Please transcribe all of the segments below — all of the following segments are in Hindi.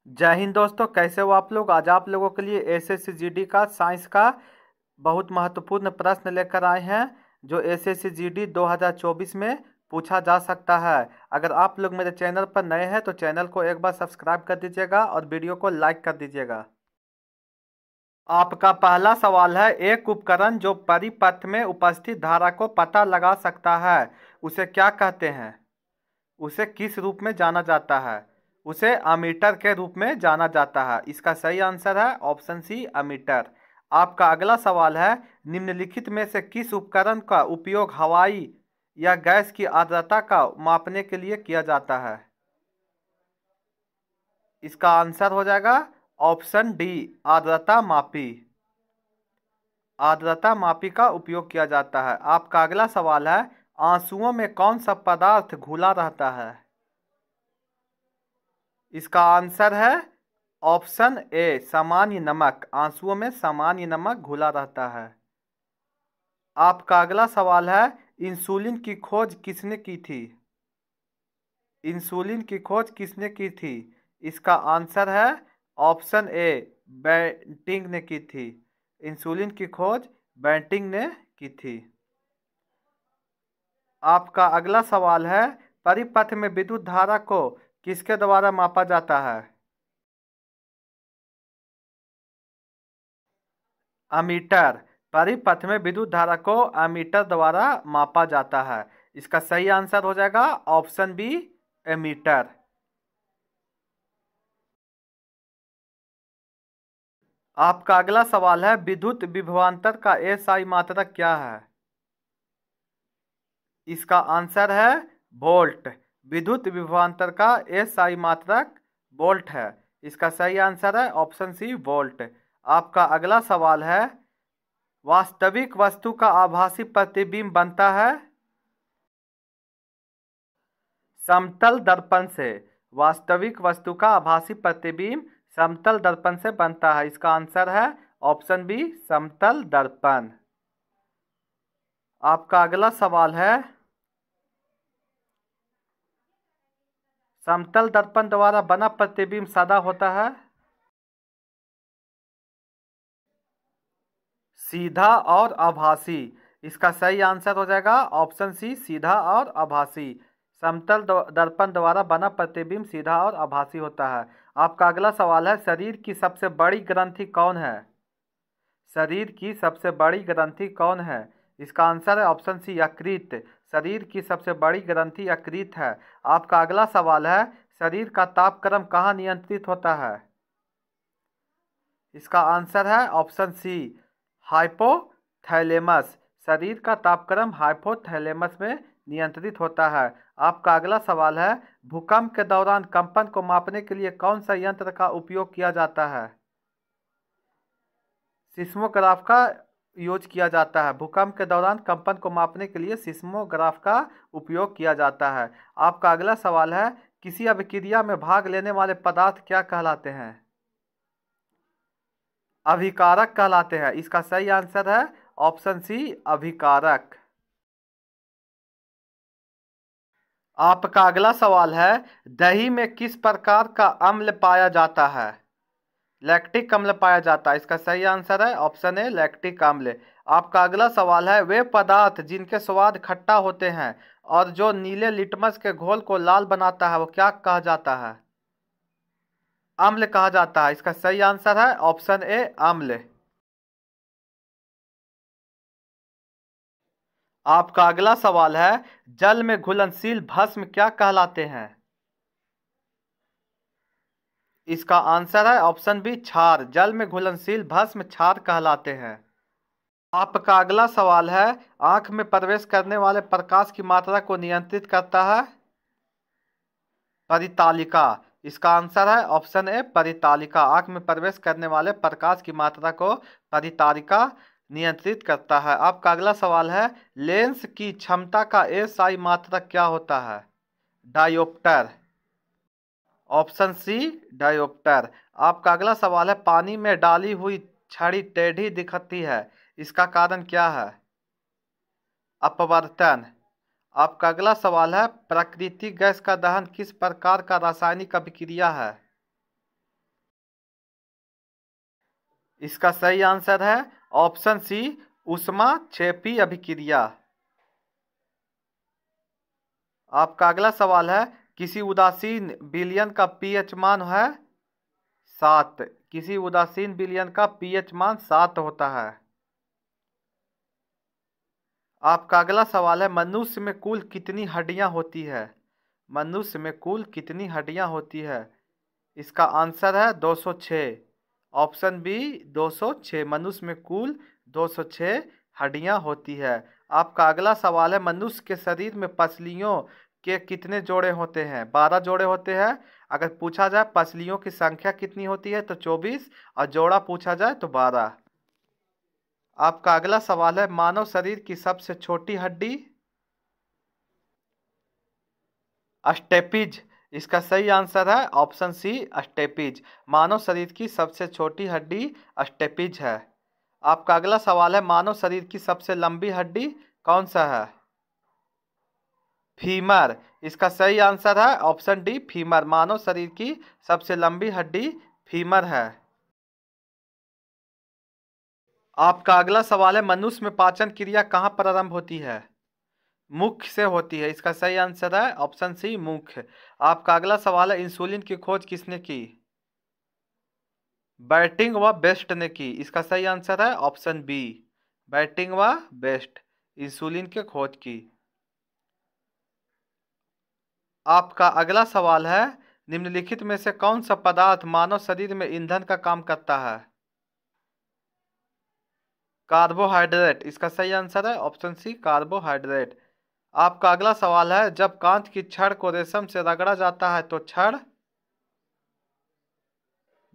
जय हिंद दोस्तों, कैसे हो आप लोग। आज आप लोगों के लिए एसएससी जीडी का साइंस का बहुत महत्वपूर्ण प्रश्न लेकर आए हैं जो एसएससी जीडी 2024 में पूछा जा सकता है। अगर आप लोग मेरे चैनल पर नए हैं तो चैनल को एक बार सब्सक्राइब कर दीजिएगा और वीडियो को लाइक कर दीजिएगा। आपका पहला सवाल है, एक उपकरण जो परिपथ में उपस्थित धारा को पता लगा सकता है उसे क्या कहते हैं। उसे किस रूप में जाना जाता है। उसे अमीटर के रूप में जाना जाता है। इसका सही आंसर है ऑप्शन सी, अमीटर। आपका अगला सवाल है, निम्नलिखित में से किस उपकरण का उपयोग हवाई या गैस की आर्द्रता का मापने के लिए किया जाता है। इसका आंसर हो जाएगा ऑप्शन डी, आर्द्रता मापी। आर्द्रता मापी का उपयोग किया जाता है। आपका अगला सवाल है, आंसुओं में कौन सा पदार्थ घुला रहता है। इसका आंसर है ऑप्शन ए, सामान्य नमक। आंसुओं में सामान्य नमक घुला रहता है। आपका अगला सवाल है, इंसुलिन की खोज किसने की थी। इंसुलिन की खोज किसने की थी। इसका आंसर है ऑप्शन ए, बेंटिंग ने की थी। इंसुलिन की खोज बेंटिंग ने की थी। आपका अगला सवाल है, परिपथ में विद्युत धारा को किसके द्वारा मापा जाता है। अमीटर। परिपथ में विद्युत धारा को अमीटर द्वारा मापा जाता है। इसका सही आंसर हो जाएगा ऑप्शन बी, एमीटर। आपका अगला सवाल है, विद्युत विभवांतर का एसआई मात्रक क्या है। इसका आंसर है वोल्ट। विद्युत विभवांतर का एसआई मात्रक वोल्ट है। इसका सही आंसर है ऑप्शन सी, वोल्ट। आपका अगला सवाल है, वास्तविक वस्तु का आभासी प्रतिबिंब बनता है समतल दर्पण से। वास्तविक वस्तु का आभासी प्रतिबिंब समतल दर्पण से बनता है। इसका आंसर है ऑप्शन बी, समतल दर्पण। आपका अगला सवाल है, समतल दर्पण द्वारा बना प्रतिबिंब सादा होता है। सीधा और आभासी। इसका सही आंसर हो जाएगा ऑप्शन सी, सीधा और आभासी। समतल दर्पण द्वारा बना प्रतिबिंब सीधा और आभासी होता है। आपका अगला सवाल है, शरीर की सबसे बड़ी ग्रंथि कौन है। शरीर की सबसे बड़ी ग्रंथि कौन है। इसका आंसर है ऑप्शन सी, यकृत। शरीर की सबसे बड़ी ग्रंथि यकृत है। आपका अगला सवाल है, शरीर का तापक्रम कहाँ नियंत्रित होता है। इसका आंसर है ऑप्शन सी, हाइपोथैलेमस। शरीर का तापक्रम हाइपोथैलेमस में नियंत्रित होता है। आपका अगला सवाल है, भूकंप के दौरान कंपन को मापने के लिए कौन सा यंत्र का उपयोग किया जाता है। सिस्मोग्राफ का यूज किया जाता है। भूकंप के दौरान कंपन को मापने के लिए सिस्मोग्राफ का उपयोग किया जाता है। आपका अगला सवाल है, किसी अभिक्रिया में भाग लेने वाले पदार्थ क्या कहलाते हैं। अभिकारक कहलाते हैं। इसका सही आंसर है ऑप्शन सी, अभिकारक। आपका अगला सवाल है, दही में किस प्रकार का अम्ल पाया जाता है। लैक्टिक अम्ल पाया जाता है। इसका सही आंसर है ऑप्शन ए, लैक्टिक अम्ल। आपका अगला सवाल है, वे पदार्थ जिनके स्वाद खट्टा होते हैं और जो नीले लिटमस के घोल को लाल बनाता है वो क्या कहा जाता है। अम्ल कहा जाता है। इसका सही आंसर है ऑप्शन ए, अम्ल। आपका अगला सवाल है, जल में घुलनशील भस्म क्या कहलाते हैं। इसका आंसर है ऑप्शन बी, क्षार। जल में घुलनशील भस्म क्षार कहलाते हैं। आपका अगला सवाल है, आंख में प्रवेश करने वाले प्रकाश की मात्रा को नियंत्रित करता है परितालिका। इसका आंसर है ऑप्शन ए, परितालिका। आंख में प्रवेश करने वाले प्रकाश की मात्रा को परितालिका नियंत्रित करता है। आपका अगला सवाल है, लेंस की क्षमता का एसआई मात्रक क्या होता है। डायोप्टर। Option C, dioptre. आपका अगला सवाल है, पानी में डाली हुई छड़ी टेढ़ी दिखती है, इसका कारण क्या है। अपवर्तन। आपका अगला सवाल है, प्राकृतिक गैस का दहन किस प्रकार का रासायनिक अभिक्रिया है। इसका सही आंसर है ऑप्शन सी, ऊष्माक्षेपी अभिक्रिया। आपका अगला सवाल है, किसी उदासीन विलयन का पीएच मान है 7। किसी उदासीन विलयन का पीएच मान 7 होता है। आपका अगला सवाल है, मनुष्य में कुल कितनी हड्डियां होती है? मनुष्य में कुल कितनी हड्डियां होती है? इसका आंसर है 206। Option B 206। मनुष्य में कुल 206 हड्डियां होती है। आपका अगला सवाल है, मनुष्य के शरीर में पसलियों के कितने जोड़े होते हैं? 12 जोड़े होते हैं। अगर पूछा जाए पसलियों की संख्या कितनी होती है तो 24, और जोड़ा पूछा जाए तो 12। आपका अगला सवाल है, मानव शरीर की सबसे छोटी हड्डी? स्टेपिज। इसका सही आंसर है ऑप्शन सी, स्टेपिज। मानव शरीर की सबसे छोटी हड्डी स्टेपिज है। आपका अगला सवाल है, मानव शरीर की सबसे लंबी हड्डी कौन सा है? फीमर। इसका सही आंसर है ऑप्शन डी, फीमर। मानव शरीर की सबसे लंबी हड्डी फीमर है। आपका अगला सवाल है, मनुष्य में पाचन क्रिया कहाँ प्रारंभ होती है? मुख से होती है। इसका सही आंसर है ऑप्शन सी, मुख। आपका अगला सवाल है, इंसुलिन की खोज किसने की? बैटिंग व बेस्ट ने की। इसका सही आंसर है ऑप्शन बी, बैटिंग व बेस्ट इंसुलिन के खोज की। आपका अगला सवाल है, निम्नलिखित में से कौन सा पदार्थ मानव शरीर में ईंधन का काम करता है? कार्बोहाइड्रेट। इसका सही आंसर है ऑप्शन सी, कार्बोहाइड्रेट। आपका अगला सवाल है, जब कांच की छड़ को रेशम से रगड़ा जाता है तो छड़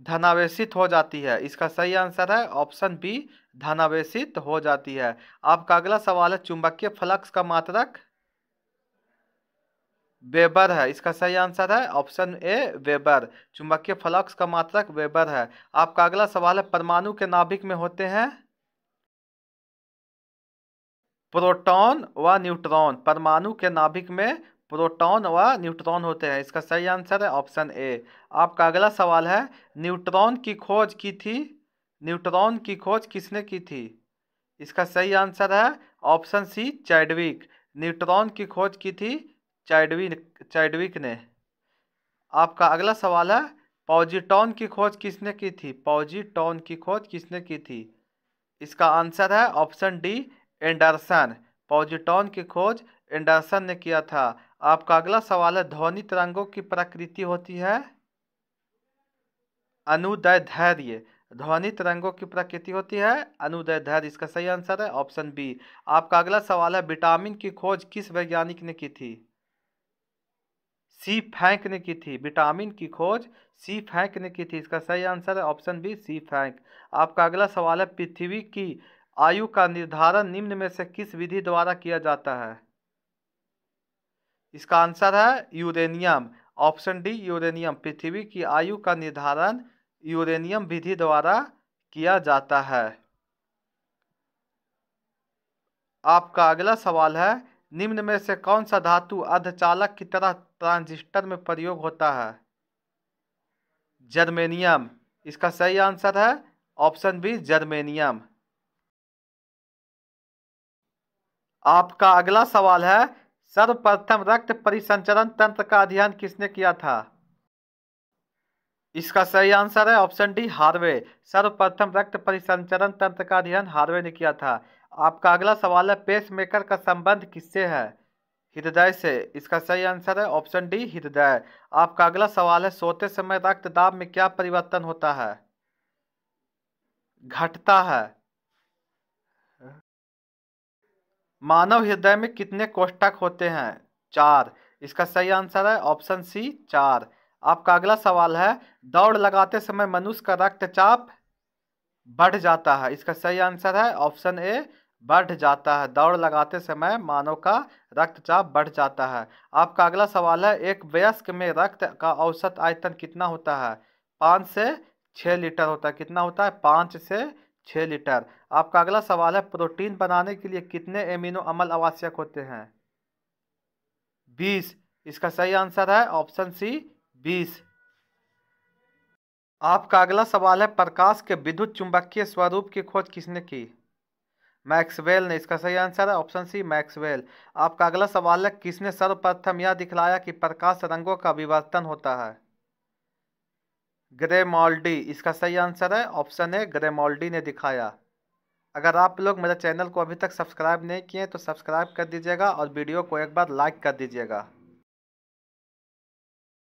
धनावेशित हो जाती है। इसका सही आंसर है ऑप्शन बी, धनावेशित हो जाती है। आपका अगला सवाल है, चुंबकीय फ्लक्स का मात्रक? वेबर है। इसका सही आंसर है ऑप्शन ए, वेबर। चुंबकीय फ्लक्स का मात्रक वेबर है। आपका अगला सवाल है, परमाणु के नाभिक में होते हैं प्रोटॉन व न्यूट्रॉन। परमाणु के नाभिक में प्रोटॉन व न्यूट्रॉन होते हैं। इसका सही आंसर है ऑप्शन ए। आपका अगला सवाल है, न्यूट्रॉन की खोज की थी? न्यूट्रॉन की खोज किसने की थी? इसका सही आंसर है ऑप्शन सी, चैडविक। न्यूट्रॉन की खोज की थी चैडविक ने। आपका अगला सवाल है, पॉजिट्रॉन की खोज किसने की थी? पॉजिट्रॉन की खोज किसने की थी? इसका आंसर है ऑप्शन डी, एंडरसन। पॉजिट्रॉन की खोज एंडरसन ने किया था। आपका अगला सवाल है, ध्वनि तरंगों की प्रकृति होती है अनुदैर्ध्य। ध्वनि तरंगों की प्रकृति होती है अनुदैर्ध्य। इसका सही आंसर है ऑप्शन बी। आपका अगला सवाल है, विटामिन की खोज किस वैज्ञानिक ने की थी? सी फैंक ने की थी। विटामिन की खोज सी फैंक ने की थी। इसका सही आंसर है ऑप्शन बी, सी फैंक। आपका अगला सवाल है, पृथ्वी की आयु का निर्धारण निम्न में से किस विधि द्वारा किया जाता है? इसका आंसर है यूरेनियम। Option D, uranium. पृथ्वी की आयु का निर्धारण यूरेनियम विधि द्वारा किया जाता है। आपका अगला सवाल है, निम्न में से कौन सा धातु अर्धचालक की तरह ट्रांजिस्टर में प्रयोग होता है? जर्मेनियम। इसका सही आंसर है ऑप्शन बी, जर्मेनियम। आपका अगला सवाल है, सर्वप्रथम रक्त परिसंचरण तंत्र का अध्ययन किसने किया था? इसका सही आंसर है ऑप्शन डी, हार्वे। सर्वप्रथम रक्त परिसंचरण तंत्र का अध्ययन हार्वे ने किया था। आपका अगला सवाल है, पेसमेकर का संबंध किससे है? हृदय से। इसका सही आंसर है ऑप्शन डी, हृदय। आपका अगला सवाल है, सोते समय रक्तदाब में क्या परिवर्तन होता है? घटता है। मानव हृदय में कितने कोष्ठक होते हैं? 4। इसका सही आंसर है ऑप्शन सी, 4। आपका अगला सवाल है, दौड़ लगाते समय मनुष्य का रक्तचाप बढ़ जाता है। इसका सही आंसर है ऑप्शन ए, बढ़ जाता है। दौड़ लगाते समय मानव का रक्तचाप बढ़ जाता है। आपका अगला सवाल है, एक वयस्क में रक्त का औसत आयतन कितना होता है? 5 से 6 लीटर होता है। कितना होता है? 5 से 6 लीटर। आपका अगला सवाल है, प्रोटीन बनाने के लिए कितने एमिनो अम्ल आवश्यक होते हैं? 20। इसका सही आंसर है ऑप्शन सी, 20। आपका अगला सवाल है, प्रकाश के विद्युत चुंबकीय स्वरूप की खोज किसने की? मैक्सवेल ने। इसका सही आंसर है ऑप्शन सी, मैक्सवेल। आपका अगला सवाल है, किसने सर्वप्रथम यह दिखलाया कि प्रकाश रंगों का विवर्तन होता है? ग्रेमोल्डी। इसका सही आंसर है ऑप्शन ए, ग्रेमोल्डी ने दिखाया। अगर आप लोग मेरे चैनल को अभी तक सब्सक्राइब नहीं किए तो सब्सक्राइब कर दीजिएगा और वीडियो को एक बार लाइक कर दीजिएगा।